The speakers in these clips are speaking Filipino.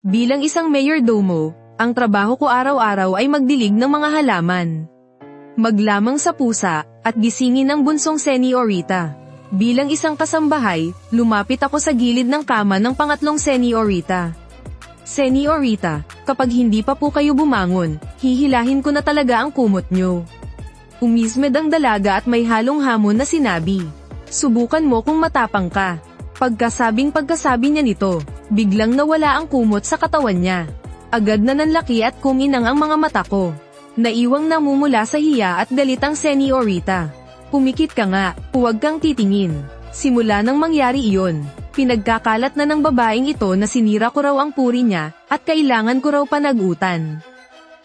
Bilang isang mayordomo, ang trabaho ko araw-araw ay magdilig ng mga halaman. Maglamang sa pusa, at gisingin ang bunsong senyorita. Bilang isang kasambahay, lumapit ako sa gilid ng kama ng pangatlong senyorita. Senyorita, kapag hindi pa po kayo bumangon, hihilahin ko na talaga ang kumot nyo. Umismed ang dalaga at may halong hamon na sinabi, "Subukan mo kung matapang ka." Pagkasabi niya nito, biglang nawala ang kumot sa katawan niya. Agad na nanlaki at kuminang ang mga mata ko. Naiwang namumula sa hiya at galit ang senyorita. "Pumikit ka nga, huwag kang titingin." Simula nang mangyari iyon, pinagkakalat na ng babaeng ito na sinira ko raw ang puri niya, at kailangan ko raw panagutan.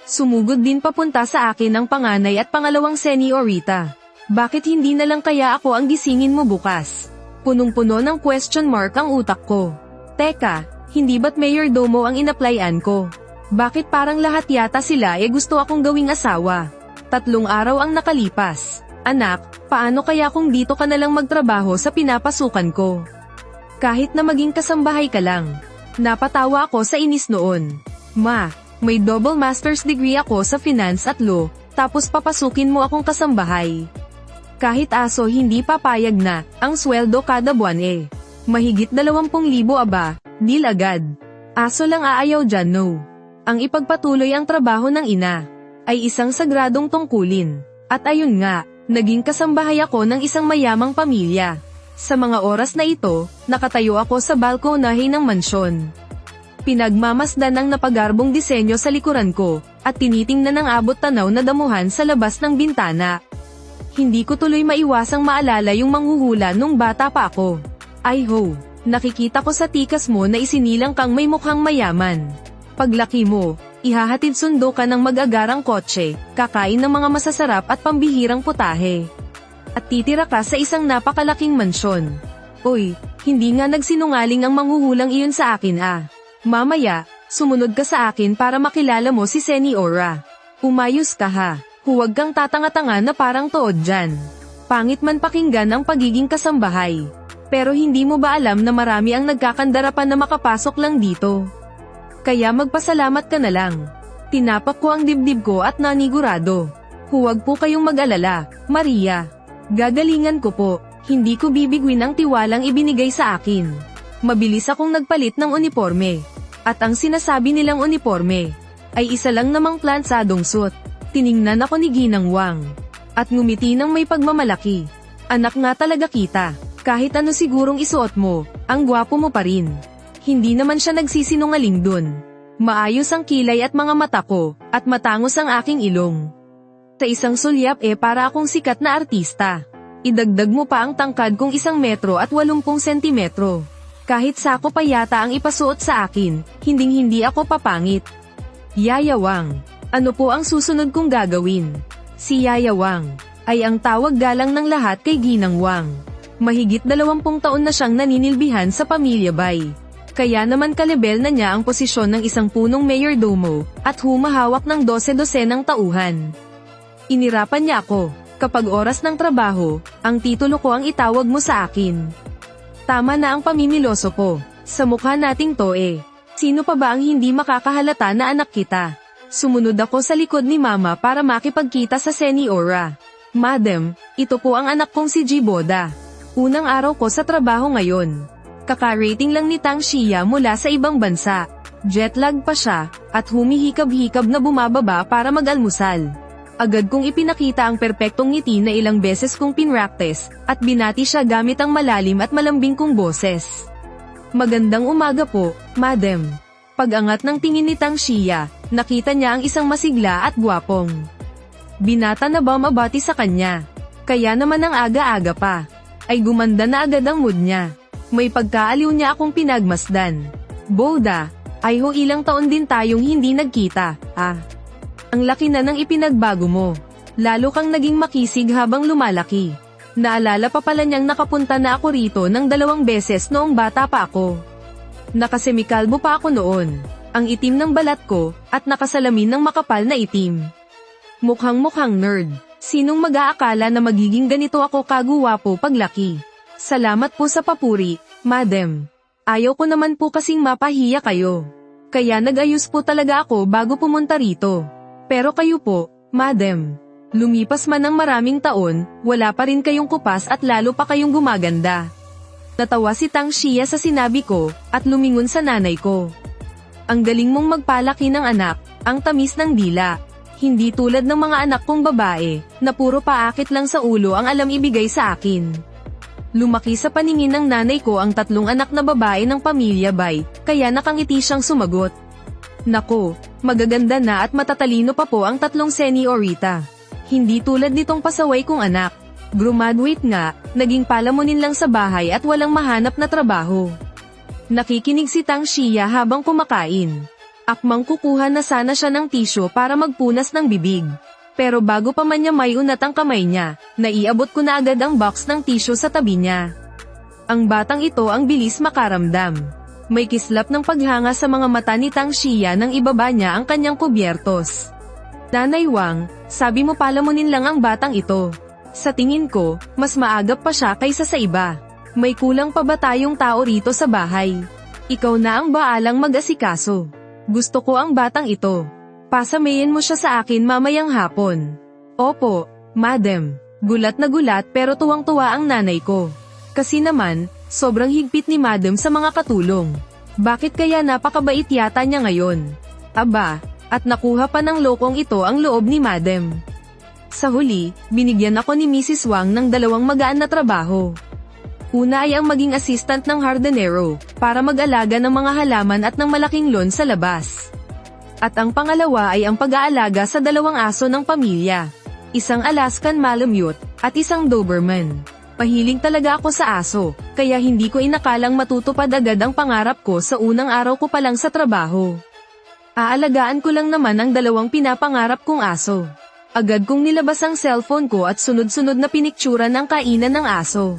Sumugod din papunta sa akin ang panganay at pangalawang senyorita. "Bakit hindi na lang kaya ako ang gisingin mo bukas?" Punong-puno ng question mark ang utak ko. Teka, hindi ba't mayordomo ang inaplayan ko? Bakit parang lahat yata sila gusto akong gawing asawa? 3 araw ang nakalipas. "Anak, paano kaya kung dito ka na lang magtrabaho sa pinapasukan ko? Kahit na maging kasambahay ka lang." Napatawa ako sa inis noon. "Ma, may double master's degree ako sa finance at law, tapos papasukin mo akong kasambahay?" Kahit aso hindi papayag na, ang sweldo kada buwan mahigit 20,000 aba, deal agad. Aso lang aayaw dyan no. Ang ipagpatuloy ang trabaho ng ina, ay isang sagradong tungkulin. At ayun nga, naging kasambahay ako ng isang mayamang pamilya. Sa mga oras na ito, nakatayo ako sa balkonahe ng mansyon. Pinagmamasdan ang napagarbong disenyo sa likuran ko, at tinitingnan ang abot tanaw na damuhan sa labas ng bintana. Hindi ko tuloy maiwasang maalala yung manghuhula nung bata pa ako. "Ay ho, nakikita ko sa tikas mo na isinilang kang may mukhang mayaman. Paglaki mo, ihahatid sundo ka ng mag-agarang kotse, kakain ng mga masasarap at pambihirang putahe. At titira ka sa isang napakalaking mansyon." "Uy, hindi nga nagsinungaling ang manghuhulang iyon sa akin Mamaya, sumunod ka sa akin para makilala mo si Seniora. Umayos ka ha. Huwag kang tatanga-tanga na parang tood dyan. Pangit man pakinggan ang pagiging kasambahay. Pero hindi mo ba alam na marami ang nagkakandarapan na makapasok lang dito? Kaya magpasalamat ka na lang." Tinapak ko ang dibdib ko at nanigurado. "Huwag po kayong mag-alala, Maria. Gagalingan ko po, hindi ko bibigwin ang tiwalang ibinigay sa akin." Mabilis akong nagpalit ng uniforme. At ang sinasabi nilang uniforme, ay isa lang namang plansadong suit. Tiningnan ako ni Ginang Wang. At ngumiti ng may pagmamalaki. "Anak nga talaga kita. Kahit ano sigurong isuot mo, ang gwapo mo pa rin." Hindi naman siya nagsisinungaling dun. Maayos ang kilay at mga mata ko, at matangos ang aking ilong. Sa isang sulyap para akong sikat na artista. Idagdag mo pa ang tangkad kong 1 metro at 80 sentimetro. Kahit sako pa yata ang ipasuot sa akin, hinding-hindi ako papangit. Yaya Wang. Ano po ang susunod kong gagawin? Si Yaya Wang ay ang tawag galang ng lahat kay Ginang Wang. Mahigit 20 taon na siyang naninilbihan sa pamilya Bay. Kaya naman kalebel na niya ang posisyon ng isang punong mayordomo, at humahawak ng 12 ng tauhan. Inirapan niya ako. Kapag oras ng trabaho, ang titulo ko ang itawag mo sa akin. Tama na ang pamimiloso ko. Sa mukha nating to Sino pa ba ang hindi makakahalata na anak kita? Sumunod ako sa likod ni Mama para makipagkita sa Seniora. "Madam, ito po ang anak kong si Jiboda. Unang araw ko sa trabaho ngayon. Kaka-rating lang ni Tang Xia mula sa ibang bansa. Jetlag pa siya, at humihikab-hikab na bumababa para mag-almusal." Agad kong ipinakita ang perpektong ngiti na ilang beses kong pinractice, at binati siya gamit ang malalim at malambing kong boses. "Magandang umaga po, Madam." Pag-angat ng tingin ni Tang Xia, nakita niya ang isang masigla at gwapong binata na bumabati sa kanya. Kaya naman ang aga-aga pa, ay gumanda na agad ang mood niya. May pagkaaliw niya akong pinagmasdan. "Boda, ay ho ilang taon din tayong hindi nagkita, Ang laki na ng ipinagbago mo. Lalo kang naging makisig habang lumalaki. Naalala pa pala niyang nakapunta na ako rito ng 2 beses noong bata pa ako. Nakasemikalbo pa ako noon. Ang itim ng balat ko, at nakasalamin ng makapal na itim. Mukhang-mukhang nerd. Sinong mag-aakala na magiging ganito ako kaguwapo paglaki? Salamat po sa papuri, Madam. Ayaw ko naman po kasing mapahiya kayo. Kaya nag-ayos po talaga ako bago pumunta rito. Pero kayo po, madam. Lumipas man ng maraming taon, wala pa rin kayong kupas at lalo pa kayong gumaganda. Natawa si Tang Xia sa sinabi ko, at lumingon sa nanay ko. Ang galing mong magpalaki ng anak, ang tamis ng dila. Hindi tulad ng mga anak kong babae, na puro paakit lang sa ulo ang alam ibigay sa akin. Lumaki sa paningin ng nanay ko ang 3 anak na babae ng pamilya Bay, kaya nakangiti siyang sumagot. Nako, magaganda na at matatalino pa po ang 3 senyorita. Hindi tulad nitong pasaway kong anak. Graduate nga, naging palamunin lang sa bahay at walang mahanap na trabaho. Nakikinig si Tang Xia habang kumakain. Akmang kukuha na sana siya ng tisyo para magpunas ng bibig. Pero bago pa man niya may unat ang kamay niya, naiabot ko na agad ang box ng tisyo sa tabi niya. Ang batang ito ang bilis makaramdam. May kislap ng paghanga sa mga mata ni Tang Xia nang ibaba niya ang kanyang kubyertos. Nanay Wang, sabi mo palamunin lang ang batang ito. Sa tingin ko, mas maagap pa siya kaysa sa iba. May kulang pa ba tayong tao rito sa bahay? Ikaw na ang baalang mag-asikaso. Gusto ko ang batang ito. Pasamayin mo siya sa akin mamayang hapon. Opo, madam. Gulat na gulat pero tuwang-tuwa ang nanay ko. Kasi naman, sobrang higpit ni madam sa mga katulong. Bakit kaya napakabait yata niya ngayon? Aba, at nakuha pa ng lokong ito ang loob ni madam. Sa huli, binigyan ako ni Mrs. Wang ng 2 magaan na trabaho. Una ay ang maging assistant ng hardinero, para mag-alaga ng mga halaman at ng malaking lawn sa labas. At ang pangalawa ay ang pag-aalaga sa 2 aso ng pamilya. Isang Alaskan Malamute, at isang Doberman. Pahiling talaga ako sa aso, kaya hindi ko inakalang matutupad agad ang pangarap ko sa unang araw ko pa lang sa trabaho. Aalagaan ko lang naman ang 2 pinapangarap kong aso. Agad kong nilabas ang cellphone ko at sunod-sunod na pinikturan ang kainan ng aso.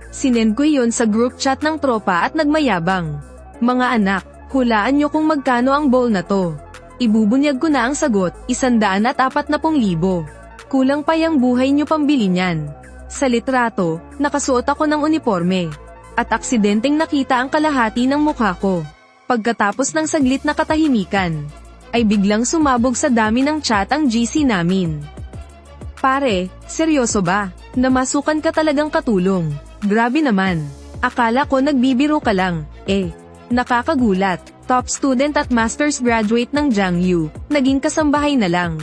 Sinend ko iyon sa group chat ng tropa at nagmayabang. Mga anak, hulaan nyo kung magkano ang bowl na to. Ibubunyag ko na ang sagot, 140,000. Kulang pa yung buhay nyo pambili niyan. Sa litrato, nakasuot ako ng uniforme. At aksidenteng nakita ang kalahati ng mukha ko. Pagkatapos ng saglit na katahimikan, ay biglang sumabog sa dami ng chat ang GC namin. Pare, seryoso ba? Namasukan ka talagang katulong. Grabe naman. Akala ko nagbibiro ka lang. Nakakagulat. Top student at master's graduate ng Jiangyu, naging kasambahay na lang.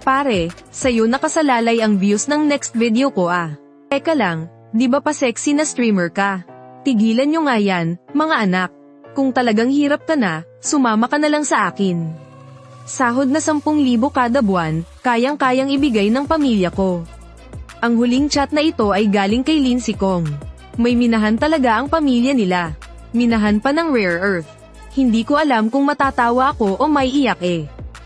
Pare, sa'yo nakasalalay ang views ng next video ko ah. Teka lang, di ba pa sexy na streamer ka? Tigilan nyo nga yan, mga anak. Kung talagang hirap ka na, sumama ka na lang sa akin. Sahod na 10,000 kada buwan, kayang-kayang ibigay ng pamilya ko. Ang huling chat na ito ay galing kay Lindsay Kong. May minahan talaga ang pamilya nila. Minahan pa ng rare earth. Hindi ko alam kung matatawa ako o may iyak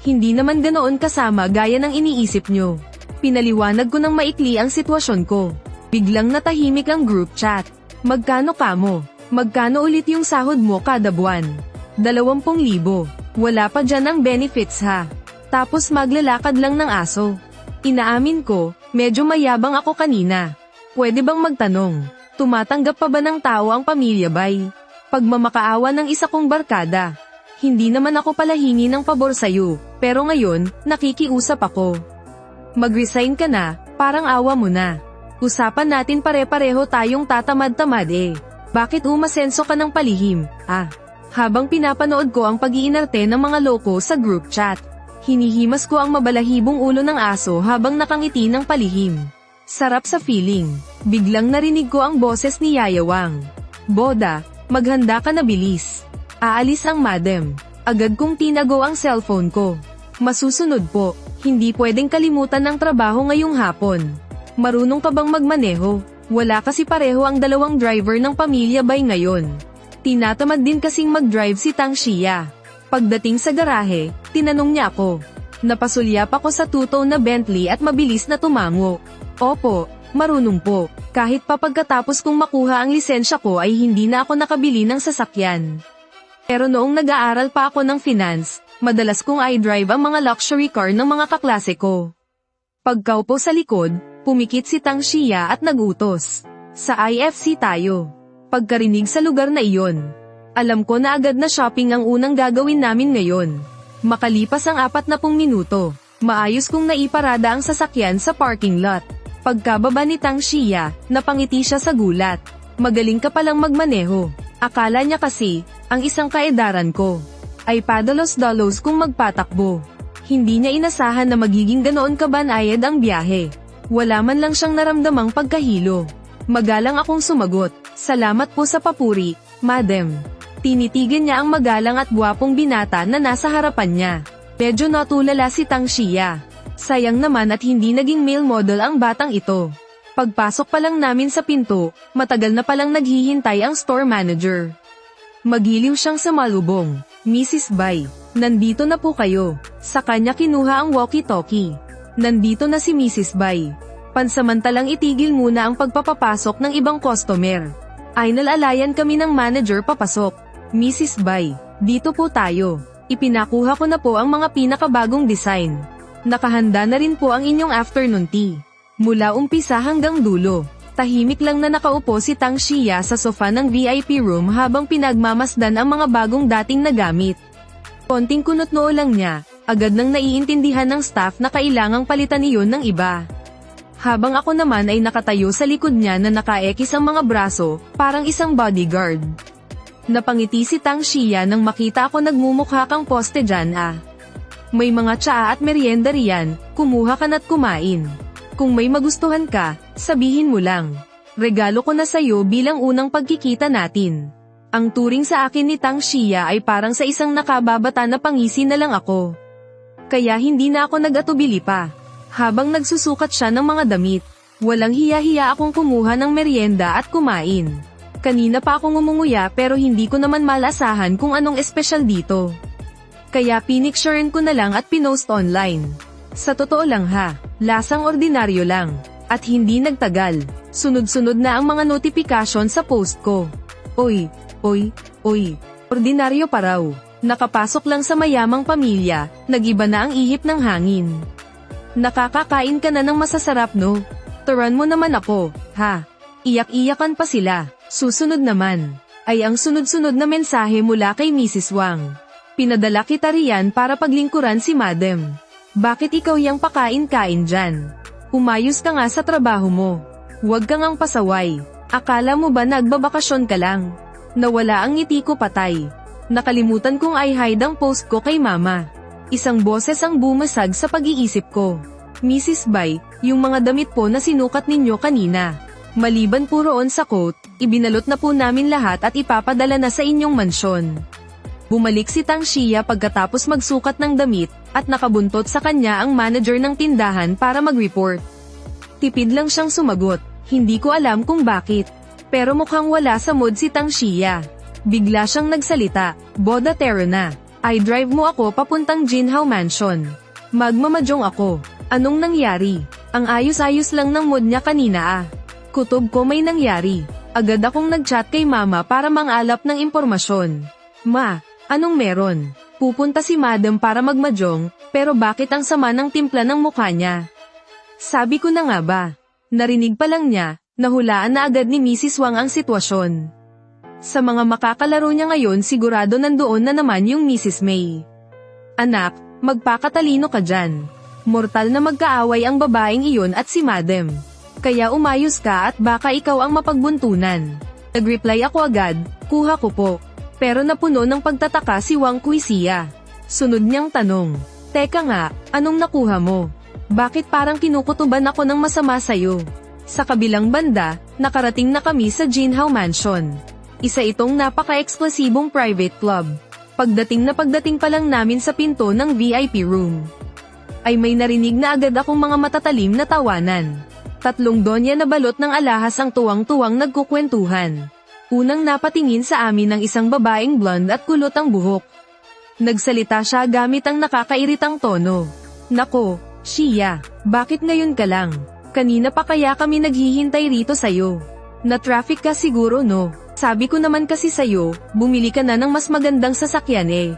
Hindi naman ganoon kasama gaya ng iniisip nyo. Pinaliwanag ko ng maikli ang sitwasyon ko. Biglang natahimik ang group chat. Magkano kamo? Magkano ulit yung sahod mo kada buwan? 20,000. Wala pa dyan ang benefits ha. Tapos maglalakad lang ng aso. Inaamin ko, medyo mayabang ako kanina. Pwede bang magtanong? Tumatanggap pa ba ng tao ang pamilya Bay? Pagmamakaawa ng isa kong barkada. Hindi naman ako pala hingi ng pabor sa'yo, pero ngayon, nakikiusap ako. Mag-resign ka na, parang awa mo na. Usapan natin pare-pareho tayong tatamad-tamad Bakit umasenso ka ng palihim, Habang pinapanood ko ang pag-iinarte ng mga loko sa group chat. Hinihimas ko ang mabalahibong ulo ng aso habang nakangiti ng palihim. Sarap sa feeling. Biglang narinig ko ang boses ni Yaya Wang. Boda, maghanda ka na bilis. Aalis ang madam. Agad kong tinago ang cellphone ko. Masusunod po, hindi pwedeng kalimutan ng trabaho ngayong hapon. Marunong ka bang magmaneho? Wala kasi pareho ang 2 driver ng pamilya Bay ngayon. Tinatamad din kasing mag-drive si Tang Xia. Pagdating sa garahe, tinanong niya ako. Napasulyap ako sa two-tone na Bentley at mabilis na tumango. Opo, marunong po. Kahit pa pagkatapos kong makuha ang lisensya ko ay hindi na ako nakabili ng sasakyan. Pero noong nag-aaral pa ako ng finance, madalas kong i-drive ang mga luxury car ng mga kaklase ko. Pagkaupo sa likod, pumikit si Tang Xia at nagutos. Sa IFC tayo. Pagkarinig sa lugar na iyon, Alam ko na agad na shopping ang unang gagawin namin ngayon. Makalipas ang 40 minuto, maayos kong naiparada ang sasakyan sa parking lot. Pagkababa ni Tang Xia, napangiti siya sa gulat. Magaling ka palang magmaneho. Akala niya kasi, ang isang kaedaran ko ay padalos-dalos kung magpatakbo. Hindi niya inasahan na magiging ganoon kabanayad ang biyahe. Wala man lang siyang naramdamang pagkahilo. Magalang akong sumagot, "Salamat po sa papuri, madam." Tinitigan niya ang magalang at gwapong binata na nasa harapan niya. Medyo natulala si Tang Xia. Sayang naman at hindi naging male model ang batang ito. Pagpasok pa lang namin sa pinto, matagal na palang naghihintay ang store manager. Magiliw siyang sumalubong. "Mrs. Bai, nandito na po kayo." Sa kanya kinuha ang walkie-talkie. Nandito na si Mrs. Bai. Pansamantalang itigil muna ang pagpapapasok ng ibang customer. Ay nalalayan kami ng manager papasok. "Mrs. Bai, dito po tayo. Ipinakuha ko na po ang mga pinakabagong design. Nakahanda na rin po ang inyong afternoon tea." Mula umpisa hanggang dulo, tahimik lang na nakaupo si Tang Xia sa sofa ng VIP room habang pinagmamasdan ang mga bagong dating na gamit. Konting kunot noo lang niya, agad nang naiintindihan ng staff na kailangang palitan iyon ng iba. Habang ako naman ay nakatayo sa likod niya na nakaekis ang mga braso, parang isang bodyguard. Napangiti si Tang Xia nang makita ako nagmumukha kang poste dyan ah. May mga tsaa at merienda riyan, kumuha ka na't kumain. Kung may magustuhan ka, sabihin mo lang. Regalo ko na sa'yo bilang unang pagkikita natin. Ang turing sa akin ni Tang Xia ay parang sa isang nakababata na pangisi na lang ako. Kaya hindi na ako nag-atubili pa. Habang nagsusukat siya ng mga damit, walang hiya-hiya akong kumuha ng merienda at kumain. Kanina pa akong umunguya pero hindi ko naman malasahan kung anong espesyal dito. Kaya pinicturean ko na lang at pinost online. Sa totoo lang ha, lasang ordinaryo lang. At hindi nagtagal, sunod-sunod na ang mga notifikasyon sa post ko. Oy, ordinaryo pa raw. Nakapasok lang sa mayamang pamilya, nag-iba na ang ihip ng hangin. Nakakakain ka na ng masasarap no? Turan mo naman ako, ha? Iyak-iyakan pa sila. Susunod naman, ay ang sunod-sunod na mensahe mula kay Mrs. Wang. "Pinadala kita riyan para paglingkuran si madam. Bakit ikaw yang pakain-kain dyan? Umayos ka nga sa trabaho mo. Huwag kang ang pasaway. Akala mo ba nagbabakasyon ka lang?" Nawala ang ngiti ko patay. Nakalimutan kong i-hide ang post ko kay mama. Isang boses ang bumasag sa pag-iisip ko. "Mrs. Bai, yung mga damit po na sinukat ninyo kanina. Maliban po roon sa coat, ibinalot na po namin lahat at ipapadala na sa inyong mansyon." Bumalik si Tang Xia pagkatapos magsukat ng damit, at nakabuntot sa kanya ang manager ng tindahan para mag-report. Tipid lang siyang sumagot, "Hindi ko alam kung bakit." Pero mukhang wala sa mood si Tang Xia. Bigla siyang nagsalita, "Boda Tero na. I-drive mo ako papuntang Jinhao Mansion. Magmamajong ako." Anong nangyari? Ang ayos-ayos lang ng mood niya kanina ah. Kutob ko may nangyari. Agad akong nag-chat kay mama para mangalap ng impormasyon. "Ma, anong meron? Pupunta si madam para magmajong, pero bakit ang sama ng timpla ng mukha niya?" Sabi ko na nga ba. Narinig pa lang niya, nahulaan na agad ni Mrs. Wang ang sitwasyon. Sa mga makakalaro niya ngayon sigurado nandoon na naman yung Mrs. May. "Anak, magpakatalino ka dyan. Mortal na magkaaway ang babaeng iyon at si madam. Kaya umayos ka at baka ikaw ang mapagbuntunan." Nag-reply ako agad, "Kuha ko po." Pero napuno ng pagtataka si Wang Kuisia. Sunod niyang tanong, "Teka nga, anong nakuha mo? Bakit parang kinukutuban ako ng masama sa'yo?" Sa kabilang banda, nakarating na kami sa Jinhao Mansion. Isa itong napaka-eksklusibong private club. Pagdating pa lang namin sa pinto ng VIP room, ay may narinig na agad akong mga matatalim na tawanan. 3 donya na balot ng alahas ang tuwang-tuwang nagkukwentuhan. Unang napatingin sa amin ng isang babaeng blonde at kulot ang buhok. Nagsalita siya gamit ang nakakairitang tono. "Nako, Xia, bakit ngayon ka lang? Kanina pa kaya kami naghihintay rito sa'yo. Na-traffic ka siguro no? Sabi ko naman kasi sa'yo, bumili ka na ng mas magandang sasakyan eh.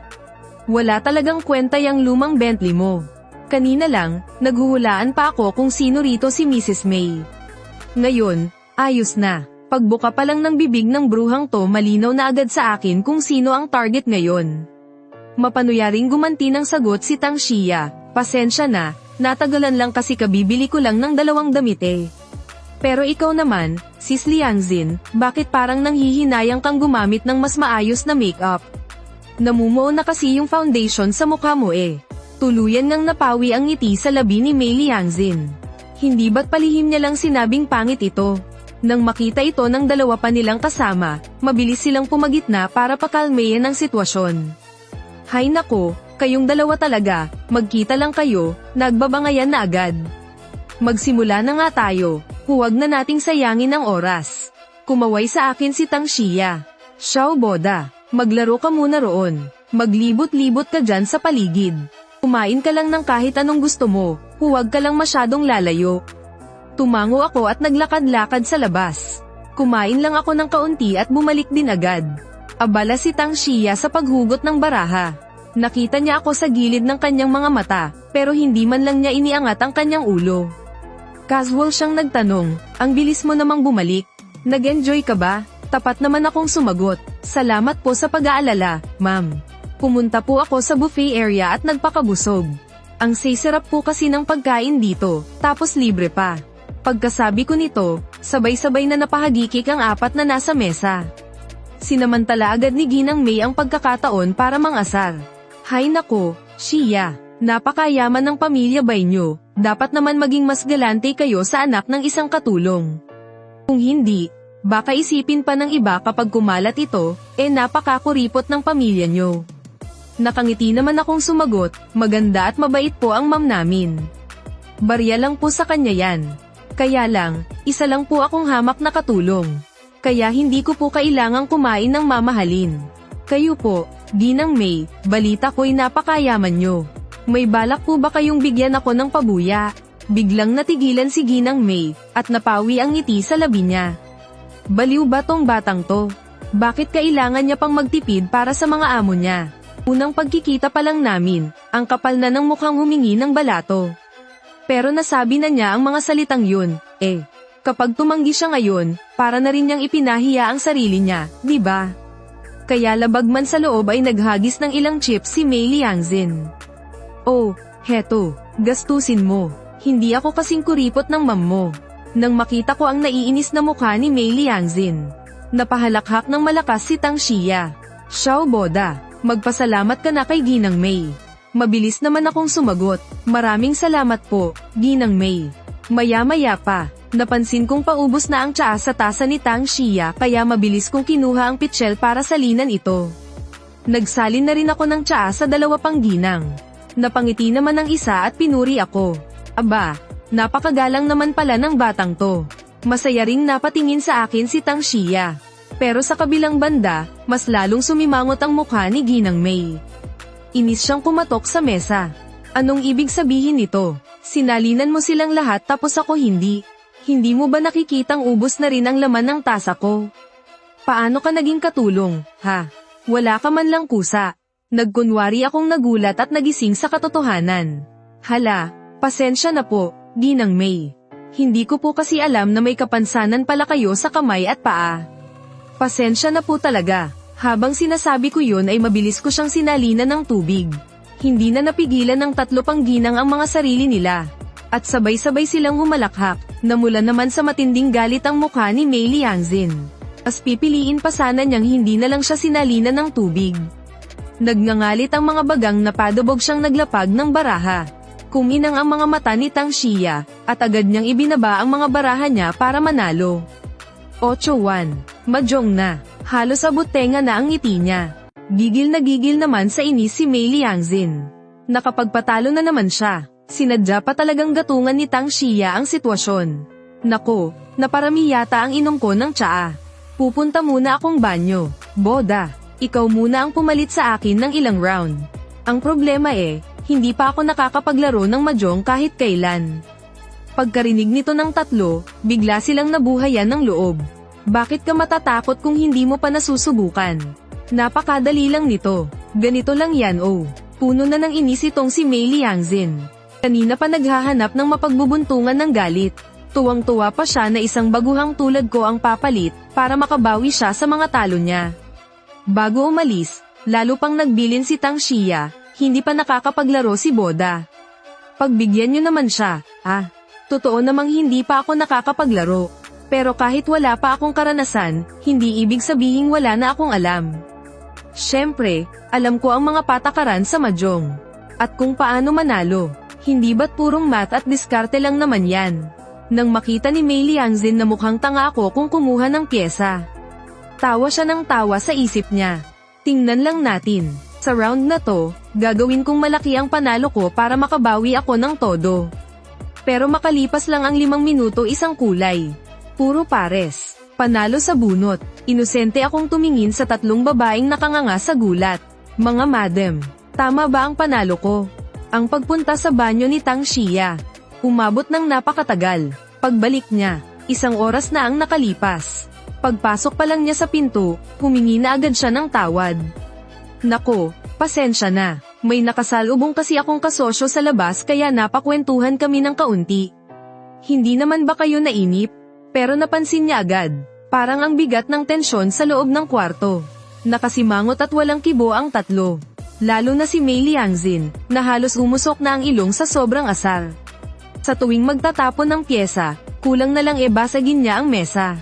Wala talagang kwenta yang lumang Bentley mo. Kanina lang, naghuhulaan pa ako kung sino rito si Mrs. May. Ngayon, ayos na. Pagbuka pa lang ng bibig ng bruhang to, malinaw na agad sa akin kung sino ang target ngayon. Mapanuyaring gumanti ng sagot si Tang Xia, pasensya na, natagalan lang kasi kabibili ko lang ng 2 damit eh. Pero ikaw naman, Sis Liangzin, bakit parang nanghihinayang kang gumamit ng mas maayos na makeup? Namumuo na kasi yung foundation sa mukha mo eh. Tuluyan ngang napawi ang ngiti sa labi ni Mei Liangzin. Hindi ba't palihim niya lang sinabing pangit ito? Nang makita ito ng 2 pa nilang kasama, mabilis silang pumagitna para pakalmayan ang sitwasyon. Hay nako, kayong 2 talaga, magkita lang kayo, nagbabangayan na agad. Magsimula na nga tayo, huwag na nating sayangin ang oras. Kumaway sa akin si Tang Xia. Xiao Boda, maglaro ka muna roon, maglibot-libot ka dyan sa paligid. Kumain ka lang ng kahit anong gusto mo, huwag ka lang masyadong lalayo. Tumango ako at naglakad-lakad sa labas. Kumain lang ako ng kaunti at bumalik din agad. Abala si Tang Xia sa paghugot ng baraha. Nakita niya ako sa gilid ng kanyang mga mata, pero hindi man lang niya iniangat ang kanyang ulo. Casual siyang nagtanong, ang bilis mo namang bumalik. Nag-enjoy ka ba? Tapat naman akong sumagot, salamat po sa pag-aalala, ma'am. Pumunta po ako sa buffet area at nagpakabusog. Ang sisarap po kasi ng pagkain dito, tapos libre pa. Pagkasabi ko nito, sabay-sabay na napahagikik ang 4 na nasa mesa. Sinamantala agad ni Ginang Mei ang pagkakataon para mangasar. Hay nako, Xia, napakayaman ng pamilya bay nyo, dapat naman maging mas galante kayo sa anak ng isang katulong. Kung hindi, baka isipin pa ng iba kapag kumalat ito, napakakuripot ng pamilya nyo. Nakangiti naman akong sumagot, maganda at mabait po ang ma'am namin. Barya lang po sa kanya yan. Kaya lang, isa lang po akong hamak na katulong. Kaya hindi ko po kailangang kumain ng mamahalin. Kayo po, Ginang Mei, balita ko'y napakayaman nyo. May balak po ba kayong bigyan ako ng pabuya? Biglang natigilan si Ginang Mei, at napawi ang ngiti sa labi niya. Baliw ba tong batang to? Bakit kailangan niya pang magtipid para sa mga amo niya? Unang pagkikita pa lang namin, ang kapal na ng mukhang humingi ng balato. Pero nasabi na niya ang mga salitang yun, kapag tumanggi siya ngayon, para na rin niyang ipinahiya ang sarili niya, di ba? Kaya labag man sa loob ay naghagis ng ilang chips si Mei Liangzin. Oh, heto, gastusin mo. Hindi ako kasing kuripot ng ma'am mo. Nang makita ko ang naiinis na mukha ni Mei Liangzin, napahalakhak ng malakas si Tang Xia. Xiao Boda, magpasalamat ka na kay Ginang Mei. Mabilis naman akong sumagot, maraming salamat po, Ginang Mei. Maya-maya pa, napansin kong paubos na ang tsaa sa tasa ni Tang Xia kaya mabilis kong kinuha ang pitsyel para salinan ito. Nagsalin na rin ako ng tsaa sa 2 pang ginang. Napangiti naman ang isa at pinuri ako. Aba, napakagalang naman pala ng batang to. Masaya ring napatingin sa akin si Tang Xia. Pero sa kabilang banda, mas lalong sumimangot ang mukha ni Ginang Mei. Inis siyang kumatok sa mesa. Anong ibig sabihin nito? Sinalinan mo silang lahat tapos ako hindi. Hindi mo ba nakikitang ubos na rin ang laman ng tasa ko? Paano ka naging katulong, ha? Wala ka man lang kusa. Nagkunwari akong nagulat at nagising sa katotohanan. Hala, pasensya na po, Ginang Mei. Hindi ko po kasi alam na may kapansanan pala kayo sa kamay at paa. Pasensya na po talaga. Habang sinasabi ko yun ay mabilis ko siyang sinalinan ng tubig. Hindi na napigilan ng 3 pang ginang ang mga sarili nila. At sabay-sabay silang humalakhak, namula naman sa matinding galit ang mukha ni Mei Liangzin. As pipiliin pa sana niyang hindi na lang siya sinalinan ng tubig. Nagngangalit ang mga bagang na padabog siyang naglapag ng baraha. Kuminang ang mga mata ni Tang Xia, at agad niyang ibinaba ang mga baraha niya para manalo. 8-1. Mahjong na. Halos abot tenga na ang ngiti niya. Gigil naman sa inis si Mei Liangzin. Nakapagpatalo na naman siya. Sinadya pa talagang gatungan ni Tang Xia ang sitwasyon. Nako, naparami yata ang inom ko ng tsaa. Pupunta muna akong banyo. Boda, ikaw muna ang pumalit sa akin ng ilang round. Ang problema hindi pa ako nakakapaglaro ng mahjong kahit kailan. Pagkarinig nito ng 3, bigla silang nabuhayan ng loob. Bakit ka matatakot kung hindi mo pa nasusubukan? Napakadali lang nito. Ganito lang yan Puno na ng inis itong si Mei Liangzin. Kanina pa naghahanap ng mapagbubuntungan ng galit. Tuwang-tuwa pa siya na isang baguhang tulad ko ang papalit para makabawi siya sa mga talo niya. Bago umalis, lalo pang nagbilin si Tang Xia, hindi pa nakakapaglaro si Boda. Pagbigyan niyo naman siya, totoo namang hindi pa ako nakakapaglaro. Pero kahit wala pa akong karanasan, hindi ibig sabihing wala na akong alam. Siyempre, alam ko ang mga patakaran sa mahjong. At kung paano manalo, hindi ba't purong math at diskarte lang naman yan. Nang makita ni Mei Liangzin na mukhang tanga ako kung kumuha ng pyesa. Tawa siya ng tawa sa isip niya. Tingnan lang natin, sa round na to, gagawin kong malaki ang panalo ko para makabawi ako ng todo. Pero makalipas lang ang 5 minuto isang kulay. Puro pares. Panalo sa bunot. Inosente akong tumingin sa 3 babaeng nakanganga sa gulat. Mga madam, tama ba ang panalo ko? Ang pagpunta sa banyo ni Tang Xia. Umabot ng napakatagal. Pagbalik niya, 1 oras na ang nakalipas. Pagpasok pa lang niya sa pinto, humingi na agad siya ng tawad. Nako, pasensya na. May nakasalubong kasi akong kasosyo sa labas kaya napakwentuhan kami ng kaunti. Hindi naman ba kayo nainip? Pero napansin niya agad. Parang ang bigat ng tensyon sa loob ng kwarto. Nakasimangot at walang kibo ang 3. Lalo na si Mei Liangzin, na halos umusok na ang ilong sa sobrang asar. Sa tuwing magtatapon ng pyesa, kulang na lang basagin niya ang mesa.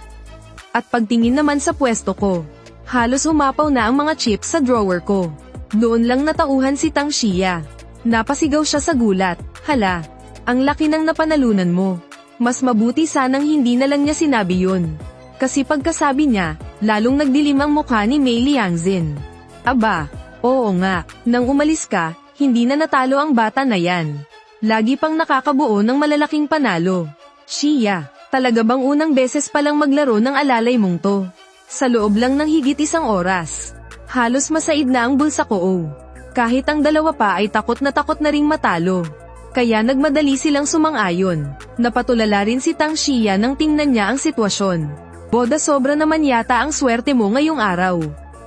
At pagtingin naman sa pwesto ko, halos umapaw na ang mga chips sa drawer ko. Doon lang natauhan si Tang Xia. Napasigaw siya sa gulat, hala, ang laki ng napanalunan mo. Mas mabuti sanang hindi na lang niya sinabi yun. Kasi pagkasabi niya, lalong nagdilim ang mukha ni Mei Liangzin. Aba, oo nga, nang umalis ka, hindi na natalo ang bata na yan. Lagi pang nakakabuo ng malalaking panalo. Xia, talaga bang unang beses palang maglaro ng alalay mong to? Sa loob lang ng higit 1 oras. Halos masaid na ang bulsa ko. Kahit ang 2 pa ay takot na ring matalo. Kaya nagmadali silang sumang-ayon. Napatulala rin si Tang Xia nang tingnan niya ang sitwasyon. Boda, sobra naman yata ang swerte mo ngayong araw.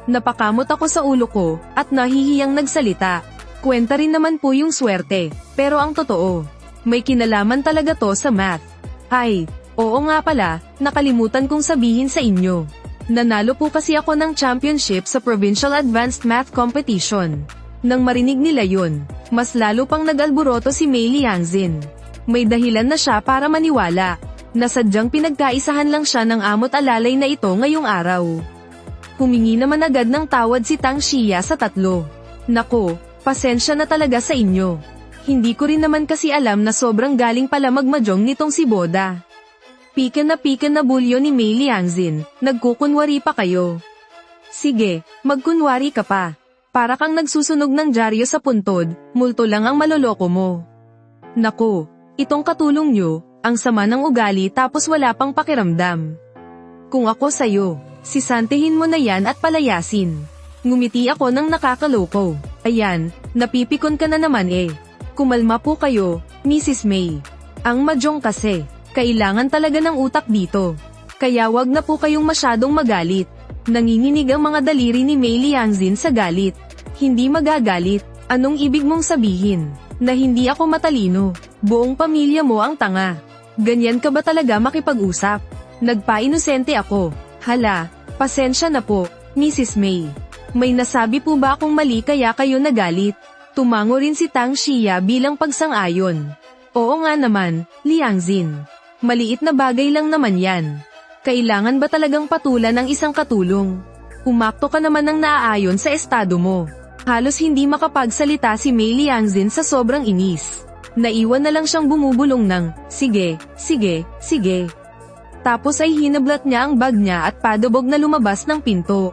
Napakamot ako sa ulo ko, at nahihiyang nagsalita. Kwenta rin naman po yung swerte, pero ang totoo, may kinalaman talaga to sa math. Ay, oo nga pala, nakalimutan kong sabihin sa inyo. Nanalo po kasi ako ng championship sa Provincial Advanced Math Competition. Nang marinig nila yun, mas lalo pang nag-alboroto si Mei Liangzin. May dahilan na siya para maniwala, na sadyang pinagkaisahan lang siya ng amot alalay na ito ngayong araw. Humingi naman agad ng tawad si Tang Xia sa 3. Nako, pasensya na talaga sa inyo. Hindi ko rin naman kasi alam na sobrang galing pala magmajong nitong si Boda. Pika na bulyo ni Mei Liangzin, nagkukunwari pa kayo. Sige, magkunwari ka pa. Para kang nagsusunog ng dyaryo sa puntod, multo lang ang maloloko mo. Nako, itong katulong nyo, ang sama ng ugali tapos wala pang pakiramdam. Kung ako sayo, sisantihin mo na yan at palayasin. Ngumiti ako ng nakakaloko. Ayan, napipikon ka na naman Kumalma po kayo, Mrs. May. Ang mahjong kasi, kailangan talaga ng utak dito. Kaya wag na po kayong masyadong magalit. Nanginginig ang mga daliri ni Mei Liangzin sa galit. Hindi magagalit, anong ibig mong sabihin? Na hindi ako matalino, buong pamilya mo ang tanga. Ganyan ka ba talaga makipag-usap? Nagpa-inosente ako. Hala, pasensya na po, Mrs. May. May nasabi po ba akong mali kaya kayo nagalit? Tumango rin si Tang Xia bilang pagsang-ayon. Oo nga naman, Liangzin. Maliit na bagay lang naman yan. Kailangan ba talagang patulan ang isang katulong? Umakto ka naman ng naaayon sa estado mo. Halos hindi makapagsalita si Mei Liangzin sa sobrang inis. Naiwan na lang siyang bumubulong ng, sige. Tapos ay hinablat niya ang bag niya at padubog na lumabas ng pinto.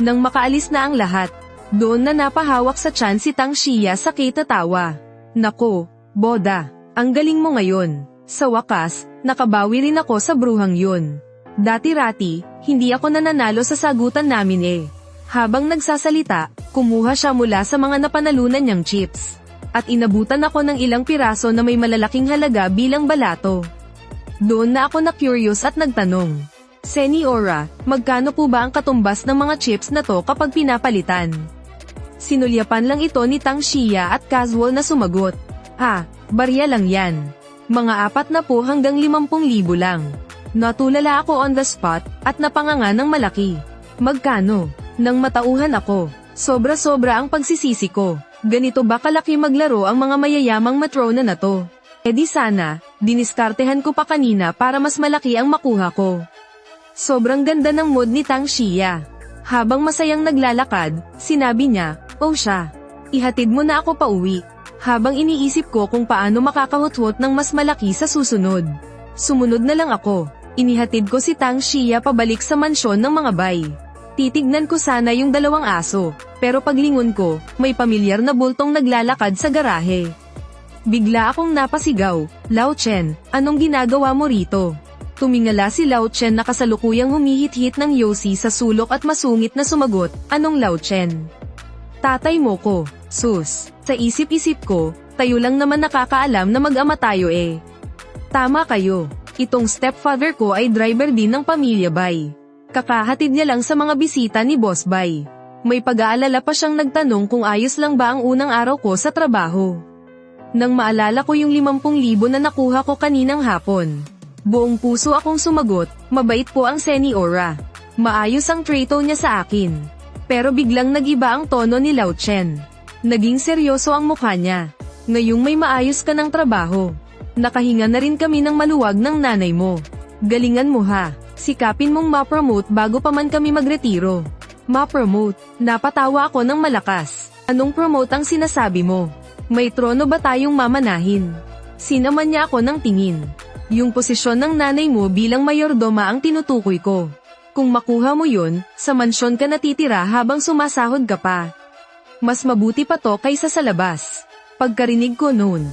Nang makaalis na ang lahat, doon na napahawak sa tiyan si Tang Xia sa kitatawa. Nako, Boda, ang galing mo ngayon. Sa wakas, nakabawi rin ako sa bruhang yun. Dati-rati, hindi ako nananalo sa sagutan namin Habang nagsasalita, kumuha siya mula sa mga napanalunan niyang chips. At inabutan ako ng ilang piraso na may malalaking halaga bilang balato. Doon na ako na-curious at nagtanong. Seniora, magkano po ba ang katumbas ng mga chips na to kapag pinapalitan? Sinulyapan lang ito ni Tang Xia at casual na sumagot. Barya lang yan. Mga 40 hanggang 50,000 lang. Natulala ako on the spot, at napanganga ng malaki. Magkano? Nang matauhan ako. Sobra-sobra ang pagsisisi ko. Ganito ba kalaki maglaro ang mga mayayamang matrona na to? E di sana, diniskartehan ko pa kanina para mas malaki ang makuha ko. Sobrang ganda ng mood ni Tang Xia. Habang masayang naglalakad, sinabi niya, "Oh siya, ihatid mo na ako pauwi." Habang iniisip ko kung paano makakahuthot ng mas malaki sa susunod. Sumunod na lang ako. Inihatid ko si Tang Xia pabalik sa mansyon ng mga bay. Titignan ko sana yung 2 aso, pero paglingon ko, may pamilyar na bultong naglalakad sa garahe. Bigla akong napasigaw, "Lao Chen, anong ginagawa mo rito?" Tumingala si Lao Chen na kasalukuyang humihit-hit ng yosi sa sulok at masungit na sumagot, "Anong Lao Chen?" "Tatay mo ko, sus." Sa isip-isip ko, tayo lang naman nakakaalam na mag-ama tayo eh. Tama kayo, itong stepfather ko ay driver din ng pamilya Bay. Kakahatid niya lang sa mga bisita ni Boss Bay. May pag-aalala pa siyang nagtanong kung ayos lang ba ang unang araw ko sa trabaho. Nang maalala ko yung 50,000 na nakuha ko kaninang hapon. Buong puso akong sumagot, "Mabait po ang Seniora. Maayos ang trato niya sa akin." Pero biglang nag-iba ang tono ni Lao Chen. Naging seryoso ang mukha niya. "Ngayong may maayos ka ng trabaho. Nakahinga na rin kami ng maluwag ng nanay mo. Galingan mo ha. Sikapin mong ma-promote bago pa man kami magretiro." "Ma-promote?" Napatawa ako ng malakas. "Anong promote ang sinasabi mo? May trono ba tayong mamanahin?" Sinaman niya ako ng tingin. "Yung posisyon ng nanay mo bilang mayordoma ang tinutukoy ko. Kung makuha mo yun, sa mansyon ka natitira habang sumasahod ka pa. Mas mabuti pa to kaysa sa labas." Pagkarinig ko noon,